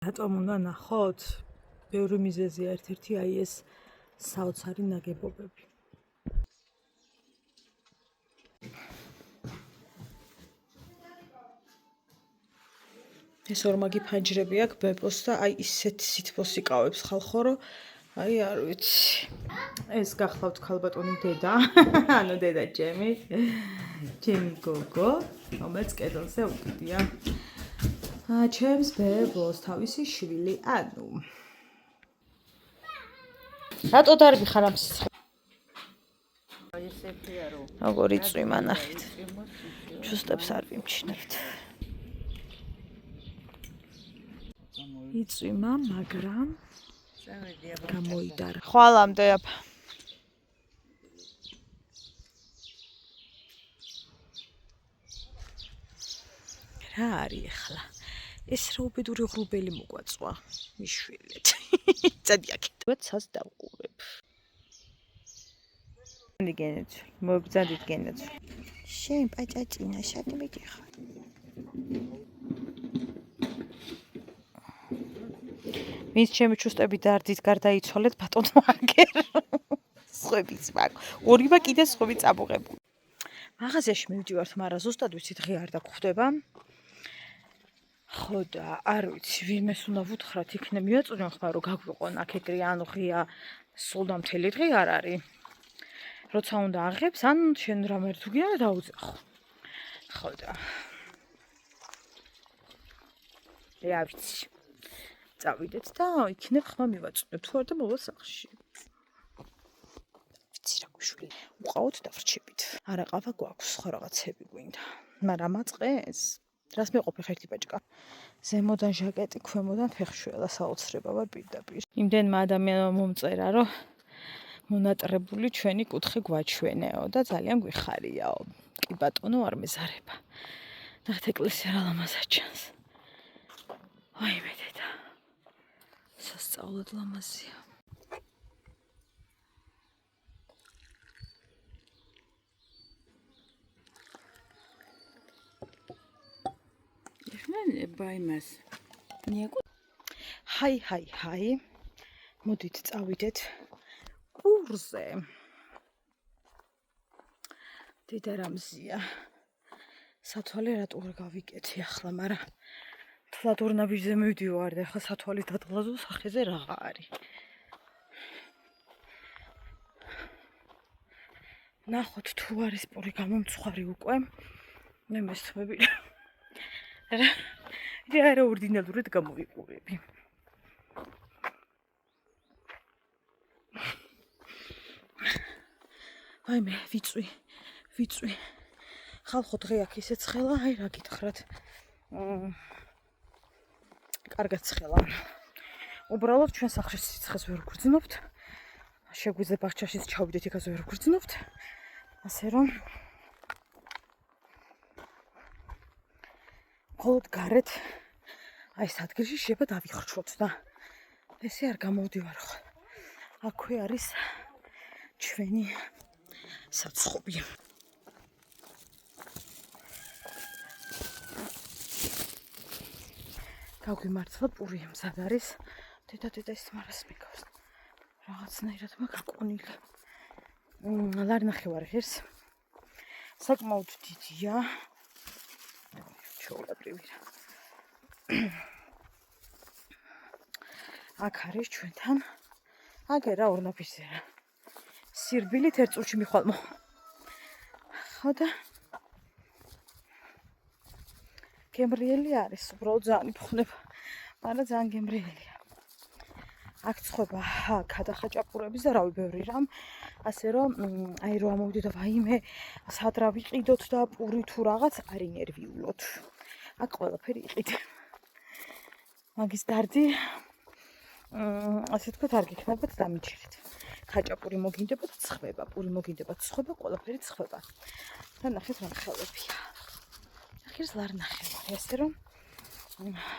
რატომ უნდა ნახოთ? ბევრი მიზეზია, ერთ-ერთი აი ეს საოცარი ნაგებობები. ეს ორმაგი ფანჯრები აქვს ბებოს და აი ისეთი სითბოს იკავებს ხალხო, რომ აი არ ვიცი. ეს გახლავთ ქალბატონი დედა, ანუ დედა ჩემი გოგო, რომელიც კედელზე უკიდია. ჩემს ბებოს თავისი შვილი, ანუ რატო დარბი ხარ ამ სიცხეს? როგორ იწვიმა ნახეთ. ჩუსტებს არ ვიმჩნევთ. იწვიმა, მაგრამ გამოიდარა. ხვალამდე აფა. რა არის ახლა? ეს რა უბედური ღრუბელი მოგვაწვა მიშვილეთ. წადი აქეთ. ვაცას დავყურებ. მიგენეთ, მოგზადით გენეთ. შენ პაჭაჭინა, შენი მიგიხარ. მის ჩემი ჩუსტები დარდით გარდაიცვალეთ ბატონო აგერ. სხვებიც მაგ. ორივე კიდე სხვები წაბუღებული. მაღაზიაში მივდივართ, მაგრამ ზუსტად ვიცით ღია არ დაგხვდება. ხო და არ ვიცი, ვინმეს უნდა ვუთხრათ, იქნებ მიაწვდენ ხმა რომ გაგვიყვონ აქ ეგრე, ანუ ღია სულ და მთელი დღე არ არის. როცა უნდა აღებს, ან შენ რამე თუ გინდა დაუძახო. ხო და რა ვიცი. წავიდეთ და იქნებ ხმა მივაწვდეთ, თუ არ და მოვა სახლში. ვიცი რა გვიშვილი. უყავთ და ვრჩებით. არა ყავა გვაქვს, ხო რაღაცები გვინდა. მაგრამ აწყეს რას მეყოფი ხერთი პაჭკა? ზემოდან ჟაკეტი, ქვემოდან ფეხშუალა საოცრება ვარ პირდაპირ. იმდენმა ადამიანმა მომწერა, რომ მონატრებული ჩვენი კუთხე გვაჩვენეო და ძალიან გვიხარიაო. კი ბატონო არ მეზარება. ნახეთ ეკლესია რა ლამაზად ჩანს. აი მე დედა. სასწაულად ლამაზია. ბაიმას ნიაკუ ჰაი მოდით წავიდეთ კურზე. დედა რამზია სათვალე რატო არ გავიკეთე ახლა, მაგრამ თლად ორ ნაბიჯზე მივდივარ და ახლა სათვალე დადღაზო სახეზე რაღა არის. ნახოთ თუ არის პური გამომცხვარი უკვე. მე მესწრები რა ორდინალურად გამოვიყურები. აი მე ვიწვი. ხალხო დღე აქ ისე ცხელა, აი რა გითხრათ. კარგად ცხელა. უბრალოდ ჩვენ სახლში სიცხეს ვერ გვგრძნობთ. შეგვიძლია ბაღჩაშიც ჩავიდეთ, იქაც ვერ გვგრძნობთ. ასე რომ მხოლოდ გარეთ აი ეს ადგილში შეიძლება დავიხრჩოთ და ესე არ გამოვდივარო. აქვე არის ჩვენი საცხობი. გაგვიმართლა პური მზად არის. დედა ის მარას მიგავს. რაღაცნაირად მაგაკონილი. ლარნახევარი ღირს. საკმაოდ დიდია. ჩაულებრივი რა. აქ არის ჩვენთან აგერა ორნაფისზე რა. სირბილით ერთ წუთში მიხვალმო. ხო და გემრიელი არის, უბრალოდ ძალიან იფხნება, მაგრამ ძალიან გემრიელია. აქ ცხოვრება გადახაჭაპურების და რავი ბევრი რამ, ასე რომ აი რო ამოვიდე და ვაიმე სად რა ვიყიდოთ და პური თუ რაღაც არ ინერვიულოთ. აქ ყველაფერი იყიდე. მაგის დარდი ასე თქვა არ გიქნებათ დამიჩერეთ. ხაჭაპური მოგინდებათ ცხება, პური მოგინდებათ ცხება, ყველაფერი ცხება. და ნახეთ რა ხელებია. ახირს ლარნახევარი, ასე რომ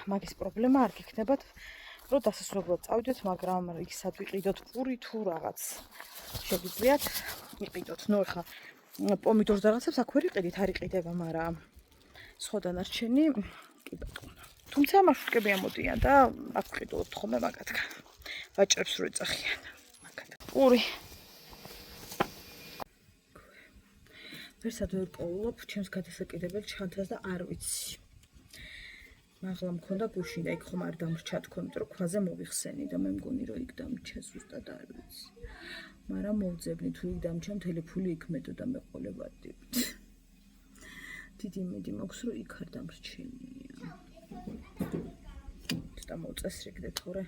მაგის პრობლემა არ გიქნებათ, რომ დასასრულებლად წავიდეთ, მაგრამ იქ სად ვიყიდოთ პური თუ რაღაც შეგიძლიათ იყიდოთ. ნუ ახლა პომიდორს და რაღაცებს აქ ვერ იყიდით, არ იყიდება, მაგრამ სხვა დანარჩენი კი ბატონო. თუმცა მარშრუტკები ამოდიან და აქ ვყიდულობთ ხოლმე მაგათგან. ვაჭრებს რო ეძახიან. მაგათ. პური. ვერსად ვერ პოულობ ჩემს გადასაკიდებელ ჩანთას და არ ვიცი. მაღლა მქონდა გუშინ და იქ ხომ არ დამრჩა თქო, იმიტომ რომ ქვაზე მოვიხსენი და მე მგონი რომ იქ დამრჩა ზუსტად არ ვიცი. მაგრამ მოვძებნი თუ იქ დამრჩა მთელი ფული იქ მედო და მეყოლებადი. დიდი მედი მაქვს რომ იქ არ დამრჩენია. ცოტა მოწესრიგდე თორე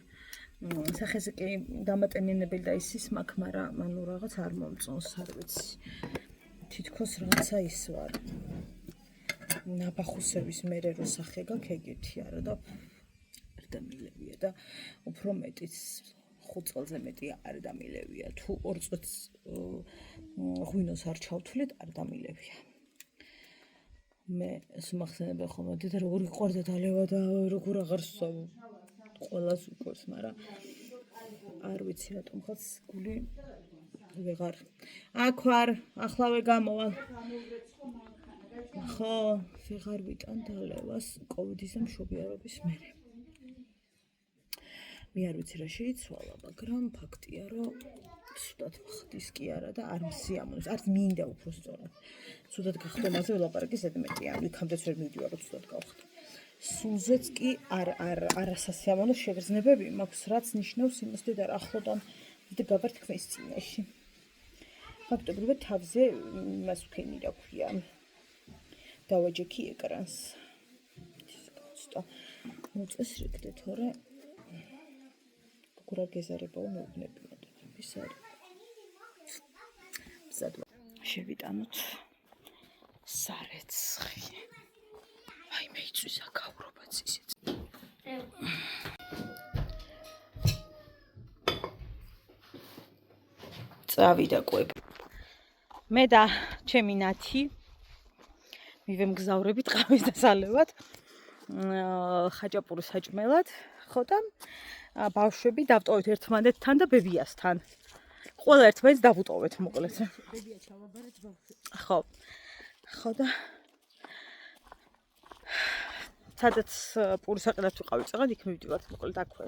სახეზე კი დამატენინებელი და ისის მაქვს, მაგრამ ანუ რაღაც არ მომწონს, არ ვიცი. თითქოს რაღაცა ის ვარ. ნაბახუსების მერე რო სახე გაქვს ეგეთი არა და არ დამილევია და უფრო მეტიც 5 წელზე მეტი არ დამილევია. თუ 2 წუთს ღვინოს არ ჩავთვლით, არ დამილევია. მე სმახსენებდა ხოლმე და როგორი ყვარდა დალევა და როგორ აღარ ყველას უყვარს, მაგრამ არ ვიცი რატომ ხაც გული ვეღარ. აქ ვარ, ახლავე გამოვალ. ხო, ვეღარ ვიტან დალევას კოვიდის და მშობიარობის მერე. მე არ ვიცი რა შეიცვალა, მაგრამ ფაქტია, რომ სუდად ხდის კი არა და არ მსიამოვნებს, არც მინდა უფრო სწორად. სუდად გახდომაზე ველაპარაკი ზედმეტია, იქამდეც ვერ მივდივარ, რომ სუდად გავხდე. სულზეც კი არასასიამოვნო შეგრძნებები მაქვს, რაც ნიშნავს იმას და ახლოდან ვიდრე გავართქმის წინაშე. ფაქტობრივად თავზე იმას ვქენი რა ქვია. დავაჯექი ეკრანს. ცოტა მოწესრიგდე, თორე გურა გეზარებაო მეუბნებია და ის არის. შევიტანოთ სარეცხი. აი მე იწვის აკავრობაც ისეც. წავიდა კვები. მე და ჩემი ნათი მივემგზავრებით ყავის დასალევად. ხაჭაპურის საჭმელად, ხო და ბავშვები დავტოვეთ ერთმანეთთან და ბებიასთან. ყველა ერთმანეთს დავუტოვეთ მოკლედ. ბებია ჩავაბარეთ ბავშვი. ხო და სადაც პურის საყიდად ვიყავით წაღად იქ მივდივართ მოკლედ აქვე.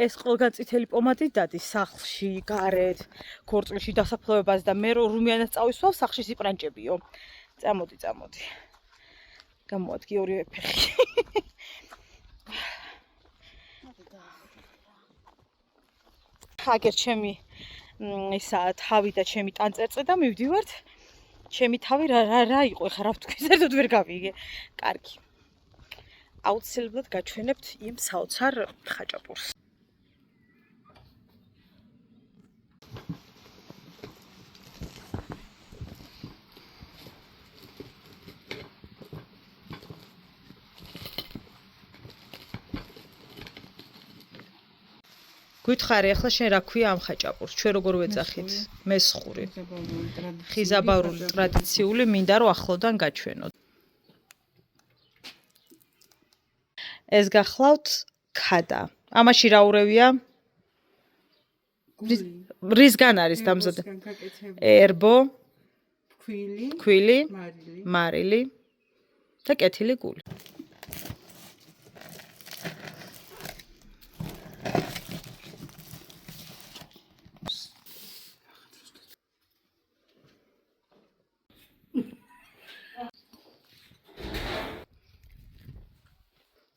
ეს ყველგან წითელი პომადი დადის სახლში, გარეთ, ქორწილში დასაფლავებაზე და მე რუმიანას წავისვავ სახლში სიპრანჭებიო. წამოდი. გამოადგი ორივე ფეხი. აგერ ჩემი ისა თავი და ჩემი ტანწერწე და მივდივართ. ჩემი თავი რა იყო ხა რა ვთქვი, საერთოდ ვერ გავიგე. კარგი. აუცილებლად გაჩვენებთ იმ საოცარ ხაჭაპურს. გითხარი ახლა შენ რა ქვია ამ ხაჭაპურს? ჩვენ როგორ ვეძახით? მესხური. ხიზაბავრული ტრადიციული მინდა რომ ახლოდან გაჩვენოთ. ეს გახლავთ ქადა. ამაში რა ურევია? რისგან არის დამზადებული? ერბო, ფქვილი, მარილი და კეთილი გული.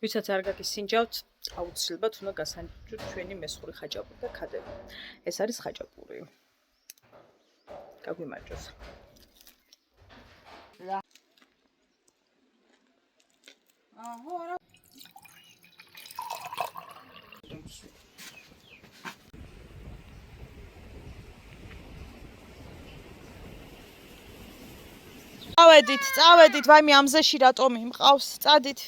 ვისაც არ გაგისინჯავთ, აუცილებლად უნდა გასანჯოთ ჩვენი მესხური ხაჭაპური და ქადები. ეს არის ხაჭაპური. გაგვიმარჯოს. წავედით, ვაიმე ამზეში რატომ იმყავს? წადით.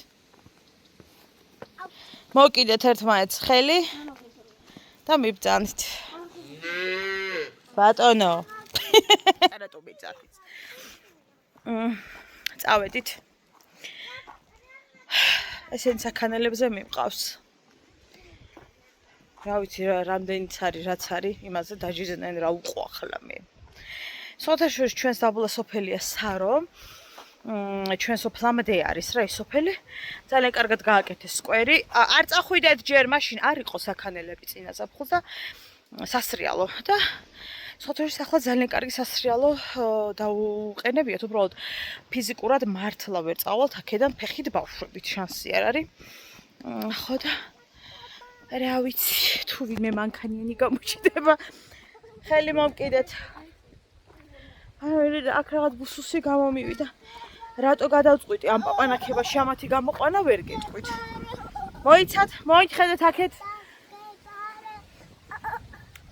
მოკიდეთ ერთმანეთს ხელი და მიბრძანით. ბატონო. რატომ მიბრძანით? წავედით. ესენი საქანელებზე მიმყავს. რა ვიცი რამდენიც არის, რაც არის, იმაზე დაჟიზნენ რა უყო ახლა მე. სოთაშორის ჩვენს დაბლა სოფელია სარო. ჩვენ სოფლამდე არის რა ეს სოფელი. ძალიან კარგად გააკეთეს სკვერი. არ წახვიდეთ ჯერ, მაშინ არ იყო საქანელები წინა ზაფხულს და სასრიალო და სოთოშის ახლა ძალიან კარგი სასრიალო დაუყენებიათ, უბრალოდ ფიზიკურად მართლა ვერ წავალთ აქედან ფეხით ბავშვებით, შანსი არ არის. ხო და რა ვიცი, თუ ვინმე მანქანიანი გამოჩნდება, ხელი მომკიდეთ. აქ რაღაც ბუსუსი გამომივიდა. რატო გადავწყვიტი ამ პაპანაკებაში ამათი გამოყვანა ვერ გეტყვით. მოიცათ, მოიხედეთ აქეთ.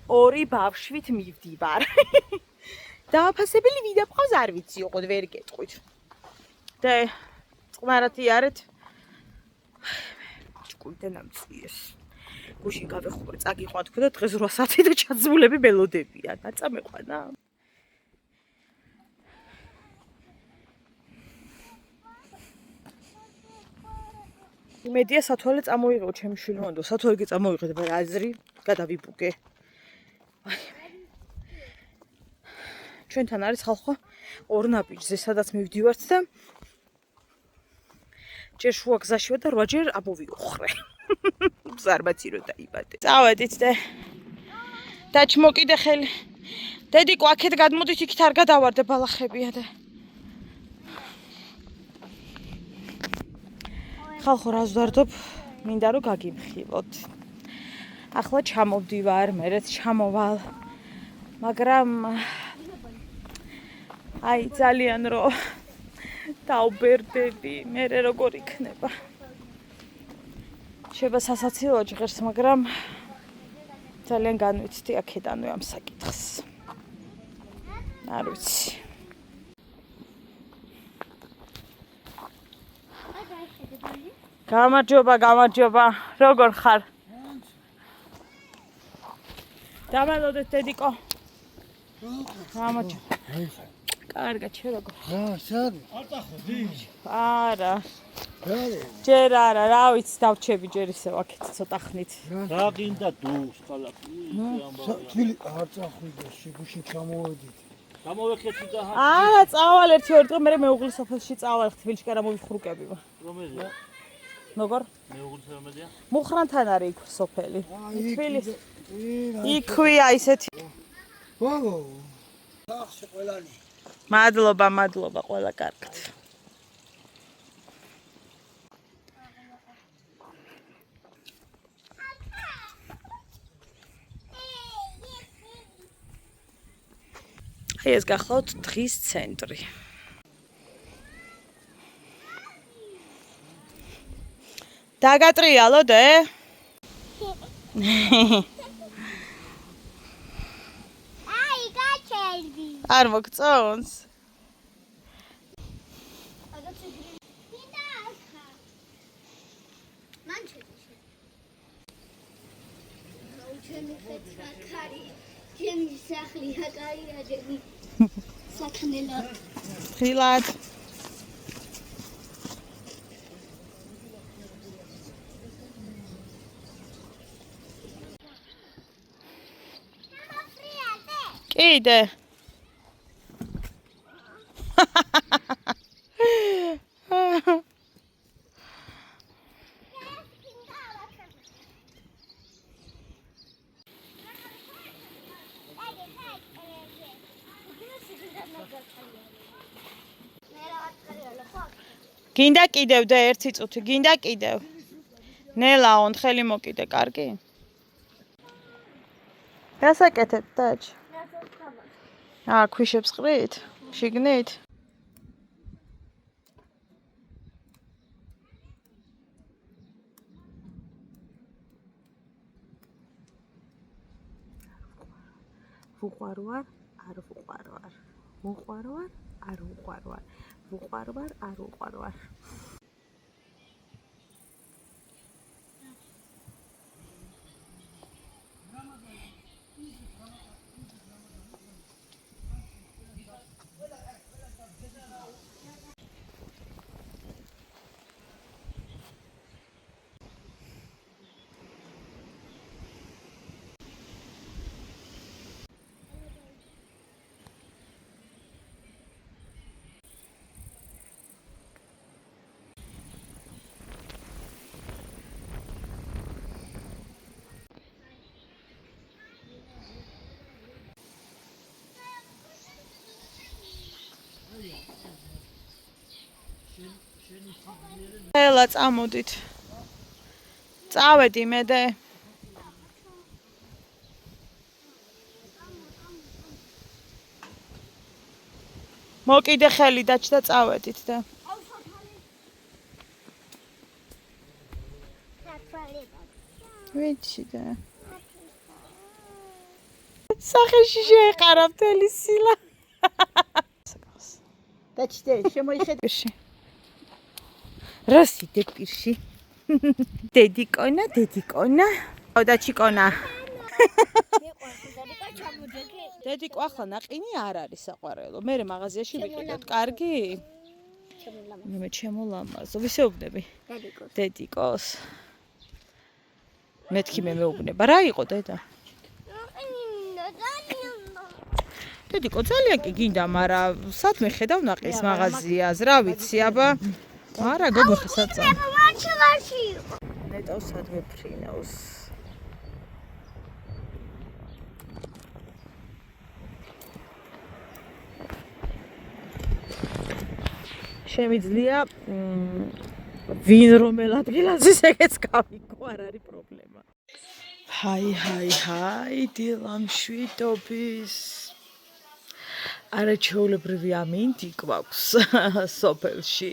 ორი ბავშვით მივდივარ. დააფასებელი ვიდა ყავს არ ვიცი, ოღონდ ვერ გეტყვით. და წყნარად იარეთ. ჭკუიდან ამწიეს. გუშინ გავეხურე, წაგიყვან თქვა და დღეს 8 საათი და ჩაძულები მელოდებიან. ნაწა მეყვანა. იმედია სათვალე წამოიღო ჩემი შვილმონდო, სათვალე კი წამოიღეთ, მაგრამ აზრი გადავიბუგე. ჩვენთან არის ხალხო ორ ნაბიჯზე, სადაც მივდივართ და ჯერ შუა გზაშივა და 8 ჯერ ამოვიოხრე. ზარმაცი რო დაიბადე. წავედით და დაჩმოკიდე ხელი. დედიკო აქეთ გადმოდით, იქით არ გადავარდე ბალახებია და ხალხო რას ვდარდობ, მინდა რომ გაგიმხილოთ. ახლა ჩამოვდივარ, მერეც ჩამოვალ. მაგრამ აი ძალიან რო დაუბერდები, მერე როგორ იქნება. შეიძლება სასაცილო ჟღერს, მაგრამ ძალიან განვიცდი აქედანვე ამ საკითხს. არ ვიცი. გამარჯობა, გამარჯობა. როგორ ხარ? დავალოდეთ დედიკო. გამარჯობა. კარგად, შე როგორ? სად? არ წახვედი? არა. ჯერ არა, რა ვიცი, დავჩები ჯერ ისე აქეთ ცოტა ხნით. რა გინდა დუს ქალაქი? თვილი არ წახვიდე, შეგუშინ ჩამოვედით. გამოვეხეთი და არა, წავალ ერთი-ორი დღე, მე მეუღლის სოფელში წავალ, თბილისში რა მოვიხრუკები. რომელია? როგორ? მეუღლის რომელია? მუხრანთან არის იქ სოფელი. თბილისი. იქვია ისეთი. ბოლო. სახში ყველანი. მადლობა, მადლობა, ყველა კარგად. ეს გახლავთ დღის ცენტრი. დაგატრიალო დე? აი, გაჩერდი. არ მოგწონს? ჩემი სახლია კაია ჯენი. საქნელა. ხილად. კიდე. გინდა კიდევ და ერთი წუთი, გინდა კიდევ. ნელაონ, ხელი მოკიდე, კარგი? გასაკეთებ, დაჭი. ქვიშებს ყრით? შიგნით? ვუყვარვარ, არ ვუყვარვარ. ვუყვარვარ, არ ვუყვარვარ. ვუყვარვარ, არ ვუყვარვარ. ელა წამოდით. წავედი მე და მოკიდე ხელი დაჭდა წავედით და ვიცი და სახეში შეეყარა მთელი სილა დაჭდე შემოიხედე როსი დეპირში დედიკონა და ჩიკონა დედიკო ახლა ნაყინი არ არის საყვარელო მე მაღაზიაში ვიყიდოთ კარგი მე ჩემო ლამაზო ვისეუბნები დედიკოს მეთქი მე მეუბნება რა იყო დედა დედიკო ძალიან კი გინდა მაგრამ სათმე ხედავ ნაყის მაღაზიას რა ვიცი აბა არა გოგო ხსაცა ნეტო სათმე ფრინავს შემიძლია ვინ რომელ ადგილას ისეგეც გავიგო არ არის პრობლემა ჰაი დილამშვიდობის არაჩვეულებრივი ამინდი გვაქვს სოფელში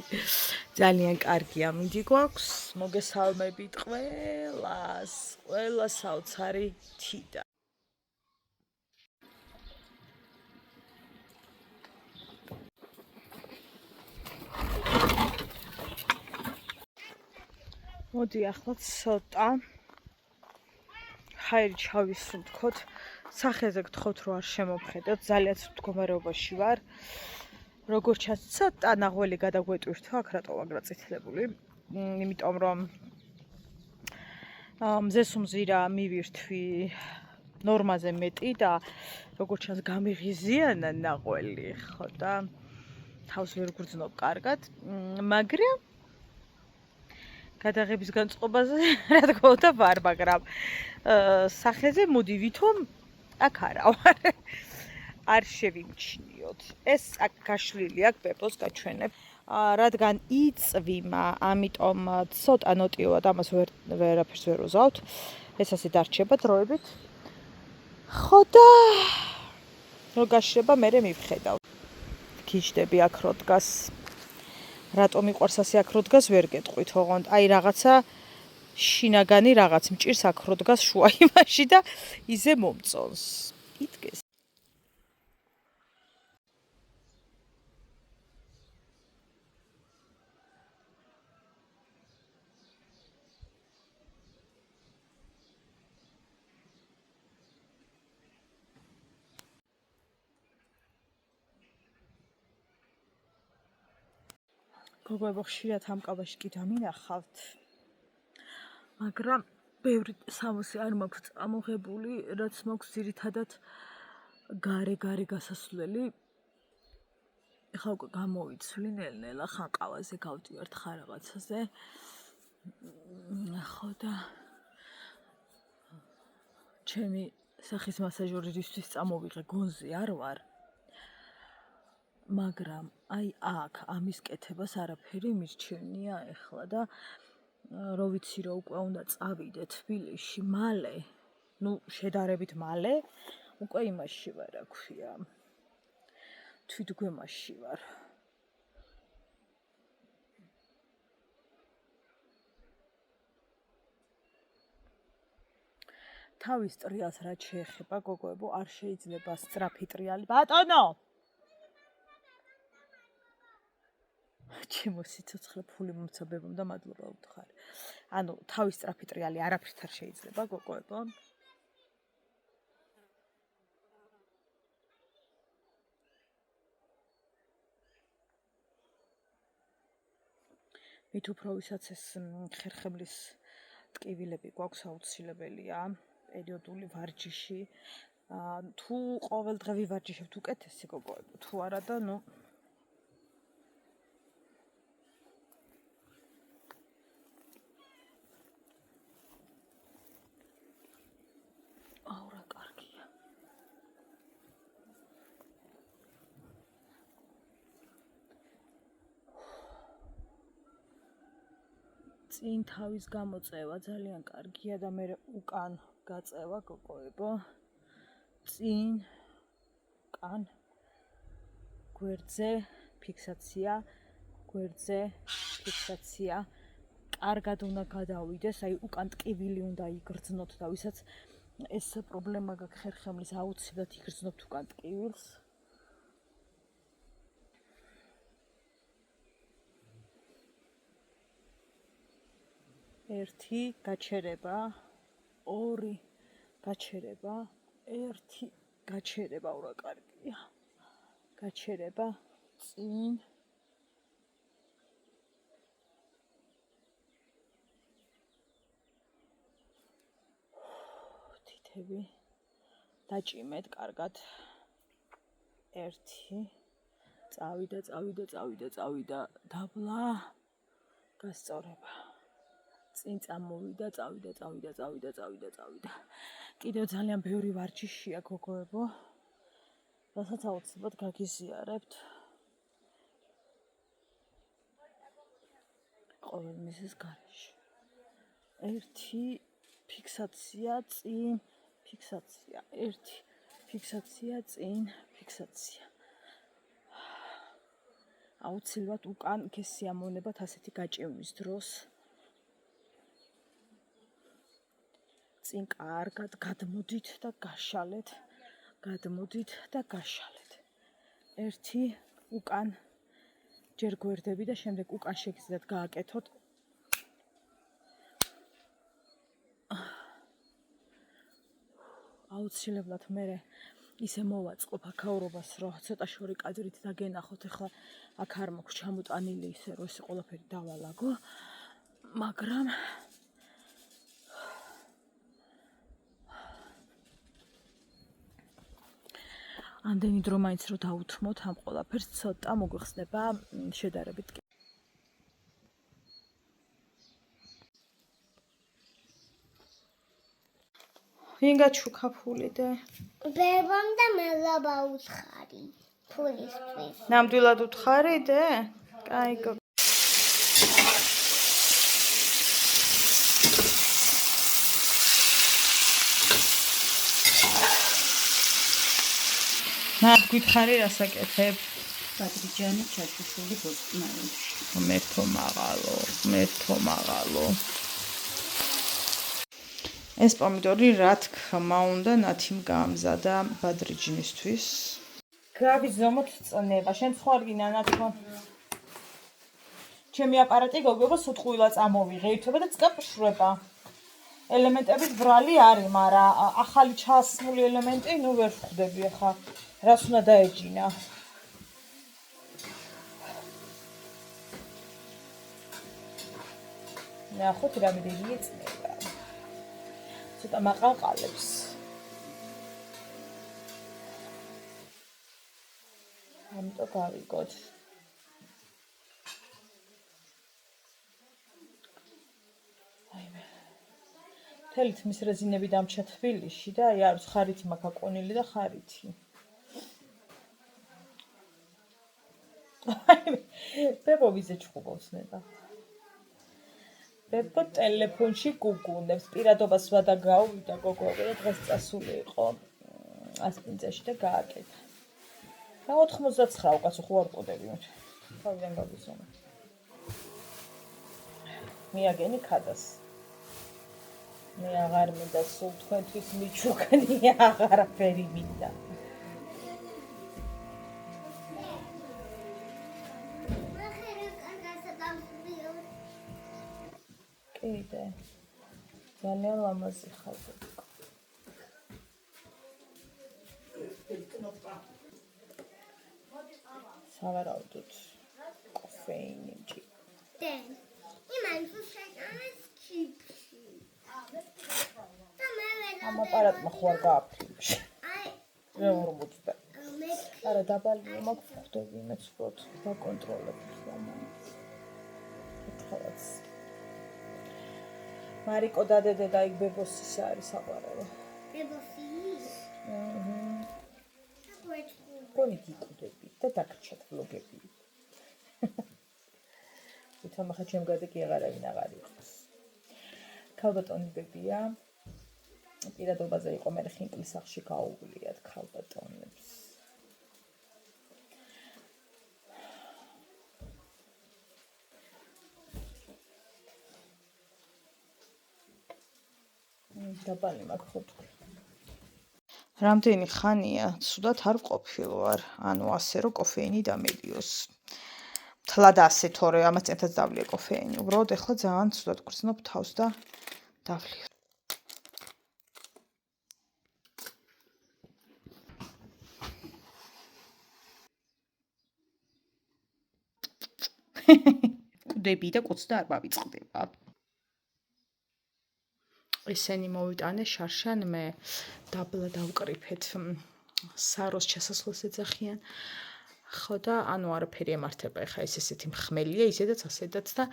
ძალიან კარგი ამინდი გვაქვს მოგესალმებით ყველას საოცარი თიდა მოდი ახლა ცოტა ჰაერი ჩავისუნთქოთ სახეზე გთხოვთ რომ არ შემოვხედოთ ძალიან მდგომარეობაში ვარ როგორც ჩანს ცოტა ნაღველი გადაგვეტვირთვა აქ რატო ვაგრა წითლებული იმიტომ რომ მზესუმზირა მივირთვი ნორმაზე მეტი და როგორც ჩანს გამიღიზიანა ნაღველი ხო და თავს ვერ გრძნობ კარგად მაგრამ გადაღების განწყობაზე რა თქმა უნდა ვარ მაგრამ სახეზე მოდი ვითომ აქ არა ვარ არ შევიმჩნიოთ ეს აქ გაშვილი აქ პეპოს გაჩვენებ რადგან იწვიმა ამიტომ ცოტა ნოტიოა და ამას ვერაფერს ვერ უზავთ ეს ასე დარჩება დროებით ხო და რო გაშრება მე მივხედავ გიждები აქ რო დგას რატომ მიყვარს ასე აქ რო დგას ვერ გეტყვით ოღონდ აი რაღაცა შინაგანი რაღაც მჭირს აქ რო დგას შუა იმაში და იზე მომწონს იდგეს გოგოებო ხშირად ამ კაბაში კი დამინახავთ მაგრამ ბევრი სამოსი არ მაქვს წამოღებული რაც მაქვს ძირითადად გარე გასასვლელი ეხლა უკვე გამოვიცვლი ნელ-ნელა ხან ყავაზე გავდივართ ხარ რაღაცაზე ხო და ჩემი სახის მასაჟორისთვის წამოვიღე გონზე არ ვარ მაგრამ აი აქ ამის კეთებას არაფერი მირჩენია ეხლა და რო ვიცი რომ უკვე უნდა წავიდე თბილისში მალე ნუ შედარებით მალე უკვე იმაში ვარ რა ქვია თვითგვემაში ვარ თავის ტრიალს რაც შეეხება გოგოებო არ შეიძლება სწრაფი ტრიალი ბატონო ჩემო სიცოცხლე ფული მომცაბებამ და მადლობა უთხრა. ანუ თავის სწრაფი ტრიალი არაფრით არ შეიძლება გოგოებო. მით უფრო ვისაც ეს ხერხემლის ტკივილები გვაქვს აუცილებელია პერიოდული ვარჯიში. თუ ყოველდღე ვივარჯიშებთ უკეთესი გოგოებო, თუ არა და ნუ წინ თავის გამოწევა ძალიან კარგია და მე უკან გაწევა გოგოებო. წინ კან გვერდზე ფიქსაცია, გვერდზე ფიქსაცია. კარგად უნდა გადავიდეს, აი უკან ტკივილი უნდა იგრძნოთ და ვისაც ეს პრობლემა გაქვს ხერხემლის აუცილებლად იგრძნობთ უკან ტკივილს. ერთი გაჩერება, ორი გაჩერება, ერთი გაჩერება, ურა კარგია. გაჩერება, წინ თითები დაჭიმეთ კარგად. ერთი წავიდა დაბლა გასწორება. წინ წამოვიდა, წავიდა. კიდევ ძალიან ბევრი ვარჯიშია გოგოებო. რასაც აუცილებლად გაგიზიარებთ. ყოველ მისის გარეშე. ერთი ფიქსაცია, წინ ფიქსაცია. ერთი ფიქსაცია, წინ ფიქსაცია. აუცილებლად უკან გესიამოვნებათ ასეთი გაჭიმვის დროს. წინ კარგად გადმოდით და გაშალეთ. გადმოდით და გაშალეთ. ერთი უკან ჯერ გვერდები და შემდეგ უკან შეგიძლიათ გააკეთოთ. აუცილებლად მე ისე მოვაწყობ აქაურობას, რომ ცოტა შორი კადრით დაგენახოთ. ახლა აქ არ მაქვს ჩამოტანილი ისე, რომ ეს ყველაფერი დავალაგო, მაგრამ ამდენი დრო მაინც რომ დაუთმოთ ამ ყველაფერს, ცოტა მოგვიხსნება შედარებით. ინგაჩუ ქაფულიდე. ბებამ და მელაბა უცხარი. ფულისთვის. ნამდვილად უთხარიდე? კაი გოგო. მათ გითხარი რასაკეთებ? ბადრიჯანი ჩაშუშული ბოსტნაებში. მერთო მაღალო. ეს პომიდორი რა თქმა უნდა ნათიმ გაამზადა ბადრიჯნისთვის. გავიზომოთ წნება. შენ სხვა არ გინდა ნათო? ჩემი აპარატი გოგო სუტყვილა წამოვიღე ერთობა და წკაპშრება. ელემენტების ბრალი არის, მაგრამ ახალი ჩასმული ელემენტი ნუ ვერ ხვდები ახლა. რას უნდა დაეჯინა? ნახოთ რამდენია წნება. ცოტა მაყალყალებს. ამიტომ გავიგოთ. აიმე. თელით მის რეზინები დამჩა თბილისში და აი არის ხარითი მაქვს აკონილი და ხარითი. ბებო ვიზე ჩხუბობს ნება. ბებო ტელეფონში გუგუნებს, პირადობას ვადა გავიდა გოგოები და დღეს წასული იყო ასპინძეში და გააკეთა. და 99 უკაცო ხო არ ყოდები მე. თავიდან გავიზომე. მიაგენი ქადას. მე აღარ მინდა სულ თქვენთვის მიჩუქნი, აღარაფერი მინდა. კიდე ძალიან ლამაზი ხალხი. სავარაუდოდ კოფეინი მჭი. დენ. იმან შეჭამეს ჩიპსი. ამ აპარატმა ხო არ გააფრინში. აი, მე ვერ მოწდა. მე არა დაბალია მაქვს ხვდები მეც ვთქვათ ვაკონტროლებ ამას. ეთქავაც. მარიკო დადედე და იქ ბებოსის არის საყვარელო. ბებოსი. გონი გიკვდები და დაგრჩათ ვლოგები. თვითონ ახლა ჩემ გარდა კი აღარავინ აღარ იყოს. ქალბატონი ბებია. პირადობაზე იყო მე ხინკლის სახლში გაუვლიათ ქალბატონებს. დაბალი მაქვს ხო თქვი. რამდენი ხანია ცუდად არ ყოფილ ვარ, ანუ ასე რომ კოფეინი დამედიოს. თლად ასე თორე ამას წინთაც დავლია კოფეინი. უბრალოდ ეხლა ძალიან ცუდად გრძნობ თავს და დავლია. კუდები და კუც და არ მავიწყდება. ესენი მოვიტანე შარშან მე დაბლა დავკრიფეთ საროს ჩასასვლელს ეძახიან. ხო და ანუ არაფერი ემართება ეხა ეს ესეთი მხმელია ისედაც ასედაც და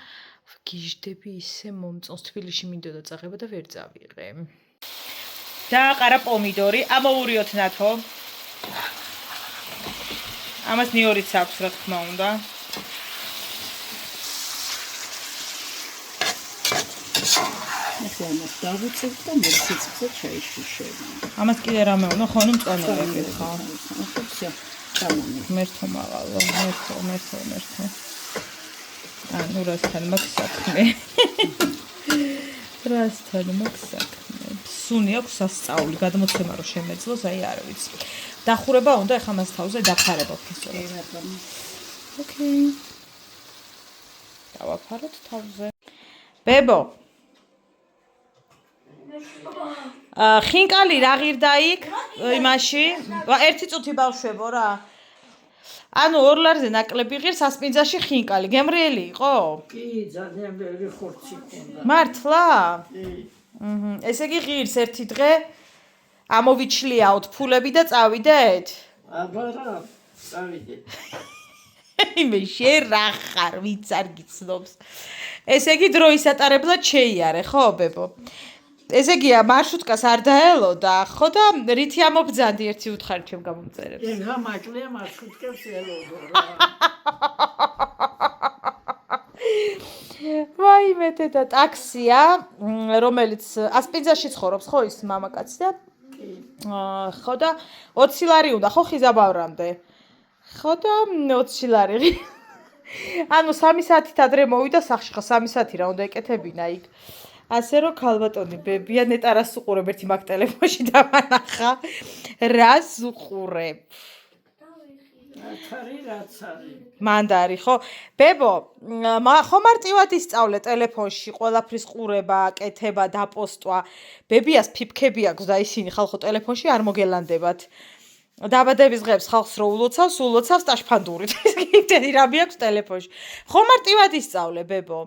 გიჟდები ისე მომწონს თბილისში მინდოდა წაღება და ვერ წავიღე. დააყარა პომიდორი, ამოურიოთ ნათო. ამას ნიორიც აქვს რა თქმა უნდა. ახლა ამას დავუწევ და მოციცებზე ჩაიშუშები. ამას კიდე რამე უნდა ხონუ მწონებები ხა. ახლა დამამი. მერთო მაღალო, მერთო. ანუ რასთან მაქვს საქმე. რასთან მაქვს საქმე. სუნი აქვს სასწაული, გადმოცემა რომ შემეძლოს, აი არ ვიცი. დახურება უნდა ეხა მას თავზე დაფარებოთ ისე. ოკეი. დავაფაროთ თავზე. ბებო. ხინკალი რა ღირდა იქ იმაში? ერთი წუთი ბავშვებო რა. ანუ ორლარზე ნაკლები ღირს ასპინძაში ხინკალი. გემრიელი იყო? კი, ძალიან ბევრი ხორცი ჰქონდა. მართლა? კი. ესე იგი ღირს ერთი დღე ამოვიჩლიაოთ ფულები და წავიდეთ? აბა რა, წავიდეთ. იმე შენ რა ხარ, ვიც არ გიცნობს. ესე იგი დროის ატარებლად შეიარე, ხო, ბებო? ესე იგი მარშრუტკას არ დაელოდა, ხო და რითი ამობძანდი ერთი უთხარი ჩემ გამომწერებს. ეხა მაკლია მარშრუტკას ელოდო რა. ვაიმე და ტაქსია, რომელიც ასპინძაში ცხოვრობს, ხო ის მამაკაცი და ხო და 20 ლარი უნდა ხო ხიზაბავრამდე. ხო და 20 ლარი. ანუ 3 საათით ადრე მოვიდა სახლში, ხო 3 საათი რა უნდა ეკეთებინა იქ. ასე რომ ქალბატონი ბებია ნეტა რას უყურებ ერთი მაგ ტელეფონში დამანახა. რას უყურებ? რაც არის. მანდარი ხო? ბებო, ხო მარტივად ისწავლე ტელეფონში ყველაფრის ყურება, კეთება, დაპოსტვა. ბებიას ფიფქები აქვს და ისინი ხალხო ტელეფონში არ მოგელანდებათ. დაბადების დღეებს ხალხს რო ულოცავს ტაშფანდურით. იმდენი რამე აქვს ტელეფონში. ხო მარტივად ისწავლე ბებო.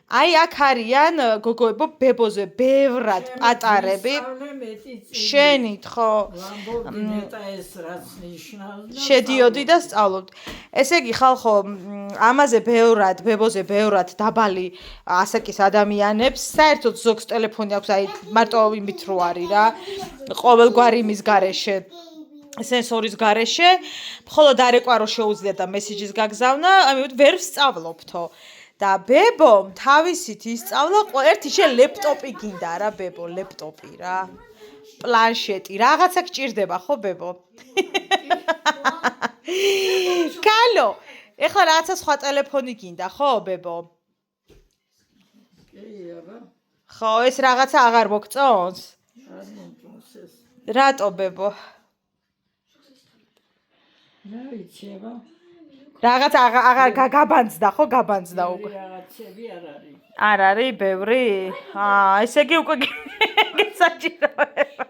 აი აქ არიან გოგოებო ბებოზე ბევრად პატარები. შენით ხო? შედიოდი და სწავლობდი. ესე იგი ხალხო ამაზე ბევრად ბებოზე ბევრად დაბალი ასაკის ადამიანებს საერთოდ ზოგს ტელეფონი აქვს აი მარტო იმით რო არის რა. ყოველგვარი იმის გარეშე სენსორის გარეშე, მხოლოდ დარეკვა რო შეუძლია და მესიჯის გაგზავნა, ამიტომ ვერ ვსწავლობთო. და ბებომ თავისით ისწავლა ერთი შენ ლეპტოპი გინდა რა ბებო, ლეპტოპი რა. პლანშეტი, რაღაცა გჭირდება ხო ბებო? კალო, ეხლა რაღაცა სხვა ტელეფონი გინდა ხო ბებო? კი, აბა. ხო, ეს რაღაცა აღარ მოგწონს? არ მომწონს ეს. რატო ბებო? რა ვიცი აბა. რაღაც აღარ გაბანძდა ხო გაბანძდა უკვე რაღაცები არ არის. არ არის ბევრი? ესე იგი უკვე გესაჭიროება.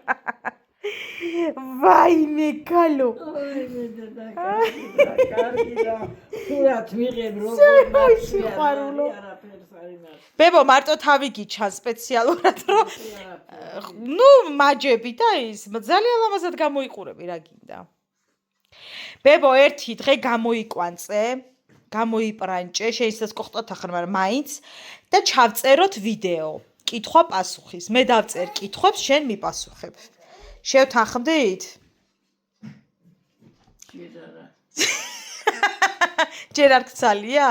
ვაიმე კალო. ვაიმე და კარგი და სურათ მიღებ როგორ სიხარულო. ბებო მარტო თავი გიჩანს სპეციალურად რომ ნუ მაჯები და ის ძალიან ლამაზად გამოიყურები რა გინდა. ბებო ერთი დღე გამოიკვანწე, გამოიპრანჭე, შეიძლება გოხტოთ ახლა, მაგრამ მაინც და ჩავწეროთ ვიდეო. კითხვა პასუხის. მე დავწერ კითხვებს, შენ მიპასუხებ. შევთანხმდით? ჯერ არ გცალია?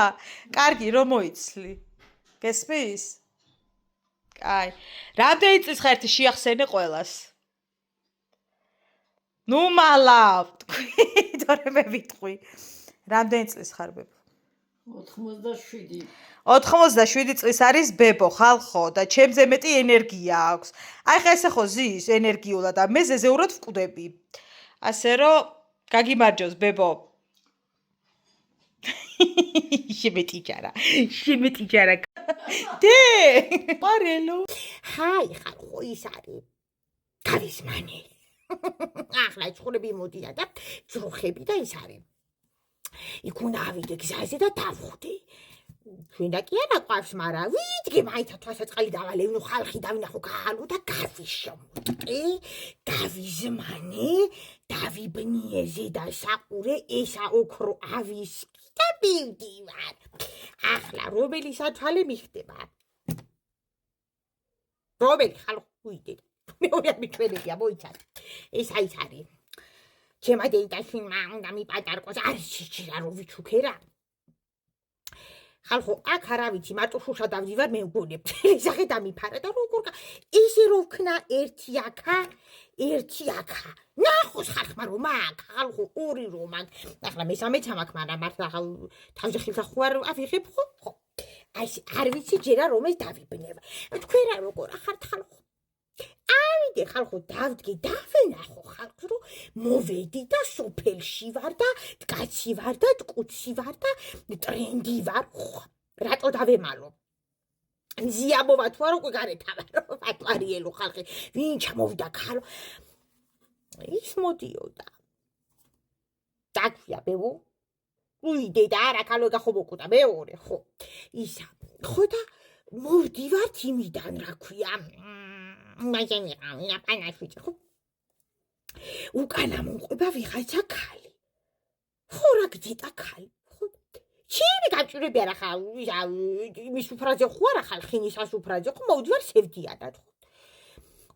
კარგი, რომ მოიცლი. გესმის? კაი. რამდენი წლის ხარ ერთი შეახსენე ყველას? ნუ მალავ, თქვი, თორე მე ვიტყვი. რამდენი წლის ხარ ბებო? 87. 87 წლის არის ბებო, ხალხო და ჩემზე მეტი ენერგია აქვს. აი ხა ესე ხო ზის ენერგიულად და მე ზეზეურად ვკვდები. ასე რომ გაგიმარჯოს ბებო. შემეტიჯარა. დე! პარელო. ჰაი, ხალხო, ის არის. თავისმანი. ახლა ცხვრები მოდიან და ძროხები და ის არის. იქ უნდა ავიდე გზაზე და დავხვდი. ჩვენ და კი არა ყავს, მაგრამ ვიდგე მაითა თვალსაწყალი დავალევნო ხალხი დავინახო გაალო და გავიშომტყი, გავიზმანე, დავიბნიეზე და საყურე ესა ოქრო ავისკი და მივდივარ. ახლა რომელი სათვალე მიხდება? რომელი ხალხო ვიდე? მეორე მიჩვენებია მოიცან. ეს ის არის. ჩემა დეიტაშვილმა უნდა მიპატარკოს არის ჩიჩირა რო ვიჩუქერა. ხალხო, აქ არა ვიცი, მარტო შუშა დავდივარ მე მგონებ. ისახე დამიფარა და როგორ ისე რო ვქნა ერთი აქა, ერთი აქა. ნახოს ხალხმა რომ აქ, ხალხო, ორი რომ აქ. ახლა მესამეც ამაქვს, მაგრამ მართლა თავზე ხილხა ხო არ ავიღებ ხო? ხო. აი არ ვიცი ჯერა რომ ეს დავიბნევ. თქვენ რა როგორ ახართ ხალხო? ავიდე ხალხო დავდგე დავენახო ხალხს რომ მოვედი და სოფელში ვარ და კაცი ვარ და კუცი ვარ და ტრენდი ვარ. რატო დავემალო? მზია მოვათვა რო გარეთ ავარო პატარიელო ხალხი ვინ ჩამოვიდა ქალო ის მოდიოდა დაგვია ბებო უიდე და არა ქალო გახობოკუდა მეორე ხო ისა ხო და მოვდივართ იმიდან რა ქვია მაგენი რა პანაშვიჭი ხო უკანა მომყვება ვიღაცა ქალი ხო რა გძიტა ქალი ჩემი გამჭირები არა ხა იმის უფრაზე ხო არა ხალხინისას უფრაზე ხო მოვდივარ სევდიანად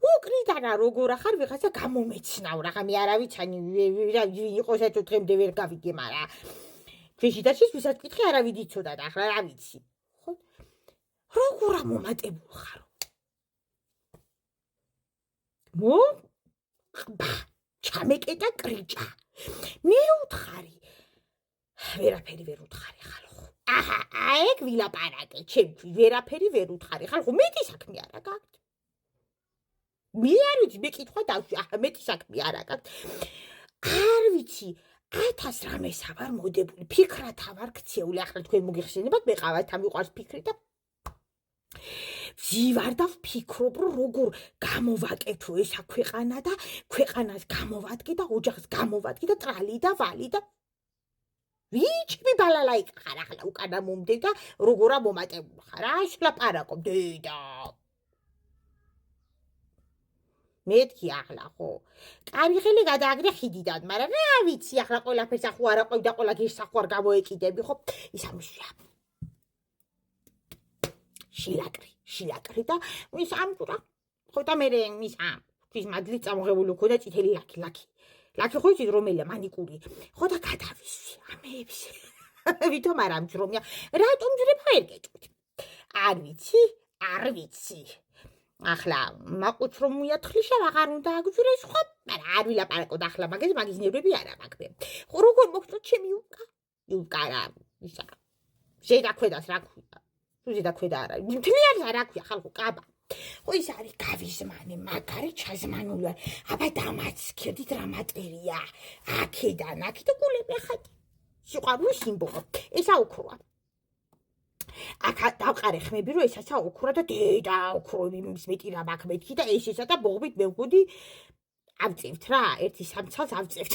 ხო უკრიდან რა როგორ ახარ ვიღაცა გამომეცნავ რა მე არავიცანი რა იყოს ეთო დღემდე ვერ გავიგე მაგრამ ჩვენშიდაჩის ვისაც კითხე არავით იცოდა და ახლა რა ვიცი ხო როგორ მომატებულ ხარ მო ჩამეკეტა კრიჭა მე უთხარი ვერაფერი ვერ უთხარი ხალხო აჰა აეგ ვილაპარაკე ჩემთვის ვერაფერი ვერ უთხარი ხალხო მეტი საქმე არა გაქვთ მე არ ვიცი მე კითხვა დავში აჰა მეტი საქმე არა გაქვთ არ ვიცი 1000 რამესა ვარ მოდებული ფიქრათა ვარ ქცეული ახლა თქვენ მოგიხსენებათ მე ყავართ ამიყვარს ფიქრი და ვზივარ და ვფიქრობ რომ როგორ გამოვაკეთო ესა ქვეყანა და ქვეყანას გამოვადგე და ოჯახს გამოვადგე და ტრალი და ვალი და ვიჩები ბალალაიკ ხარ ახლა უკანა მომდე და როგორა მომატებულ ხარ აი შლაპარაკობ დედა მეთქი ახლა ხო კარი ხელი გადააგდე ხიდიდან მაგრამ რა ვიცი ახლა ყველაფერს ახო არა ყავდა ყველა გესახო არ გამოეკიდები ხო ის ამშია შილაკრი და ის ამჭურა ხო და მე ის ამ ის მადლი წამოღებული ქონდა წითელი ლაკი ხო იცით რომელია მანიკური ხო და გადავისი ამეებს ვითომ არ ამჯრომია რატომ ჯრებ ვერ გეტყვით არ ვიცი ახლა მაყუც რომ მიათხლიშა აღარ უნდა აგჯვრეს ხო მაგრამ არ ვილაპარაკო და ახლა მაგის ნერვები არა მაქვს ხო როგორ მოგწოთ ჩემი უკა რა ისა ზედა ქვედას რა ქვია ზედა ქვედა არა მთლიანად რა ქვია ხალხო კაბა ხო ის არის გავიზმანე მაგარი ჩაზმანული აბა დამაცქერდით რა მატერია აქედან აქ და გულები ხატი სიყვარულის სიმბოლო ესა ოქროა აქ დავყარე ხმები რომ ესაცა ოქროა და დედა ოქროები მის მეტი რა მაქვს მეთქი და ესეცა და ბოღბით მე ვგოდი ავწევთ რა ერთი სამცალს ავწევთ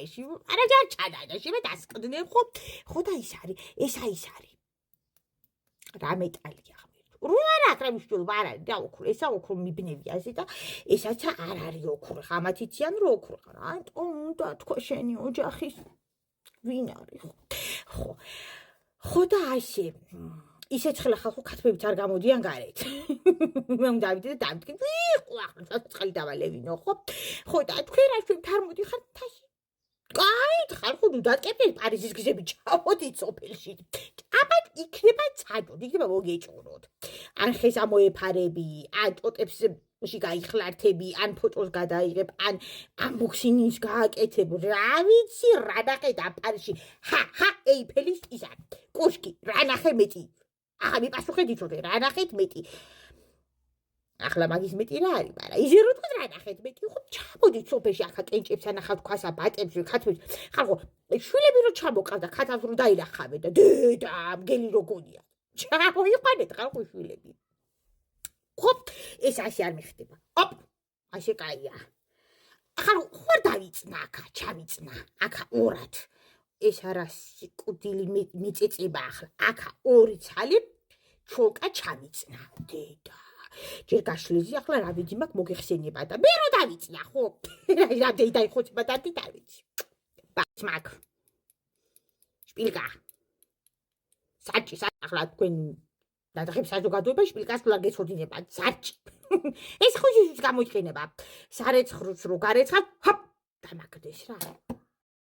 ეში არა ჯარჭადა და შემე დასკდნენ ხო და ის არის ესა ის არის რა მეტალია რო არა აკრემიშვილობა არა და ოქრო ესა ოქრო მიბნევია ასე და ესაცა არ არის ოქრო ხამათიციან რო ოქრო რატომ უნდა თქვა შენი ოჯახის ვინ არის ხო და ასე ისე ცხელა ხალხო ქათმებით არ გამოდიან გარეთ მე უნდა ავიდე და დავდგე ვიყო ახლა საწყალი დავალევინო ხო და თქვენ რა ჩვენ თარ მოდიხართ თაში კაი, ხალხო ნუ დატკეპეთ პარიზის გზები ჩავოდით სოფელში. აბა იქნება წადოთ, იქნება მოგეჭუროთ. ან ხეს ამოეფარები, ან ტოტებს ში გაიხლართები, ან ფოტოს გადაიღებ, ან unboxing-ს გააკეთებ. რა ვიცი, რა ნახეთ ამ პარიზში. ჰა, ეიფელის ისა. კოშკი, რა ნახე მეტი. ახლა მიპასუხეთ იცოდე, რა ნახეთ მეტი. ახლა მაგის მეტი რა არის, მაგრამ ისე რო თქვა რა ნახეთ მეტი, ხო ჩამოდით სოფელში, ახლა კენჭებს ანახავთ ქვასა, ბატებს, ხათმის. ხალხო, შვილები რო ჩამოყავდა, ხათავს რო დაილახავენ და დედა, მგელი რო გონია. ჩამოიყვანეთ ხალხო შვილები. ხო, ეს ასე არ მიხდება. ოპ, ასე კაია. ახლა ხوار დავიწნა აქა, ჩავიწნა. აქა ორად. ეს არა სიკუდილი მეწეწება ახლა. აქა ორი ცალი, ჩოლკა ჩავიწნა. დედა. ჯერ გაშლიძი ახლა რა ვიცი მაგ მოგეხსენება და მე რო დავიწნა ხო? რა დედა იხოცება და დავიცი. ბაც მაგ. შპილკა. საჭი, ახლა თქვენ დადახებ საზოგადოება შპილკას თუ არ გეცოდინება საჭი. ეს ხო ის გამოიყენება. სარეცხროც რო გარეცხავ, ჰოპ, დამაგდეს რა.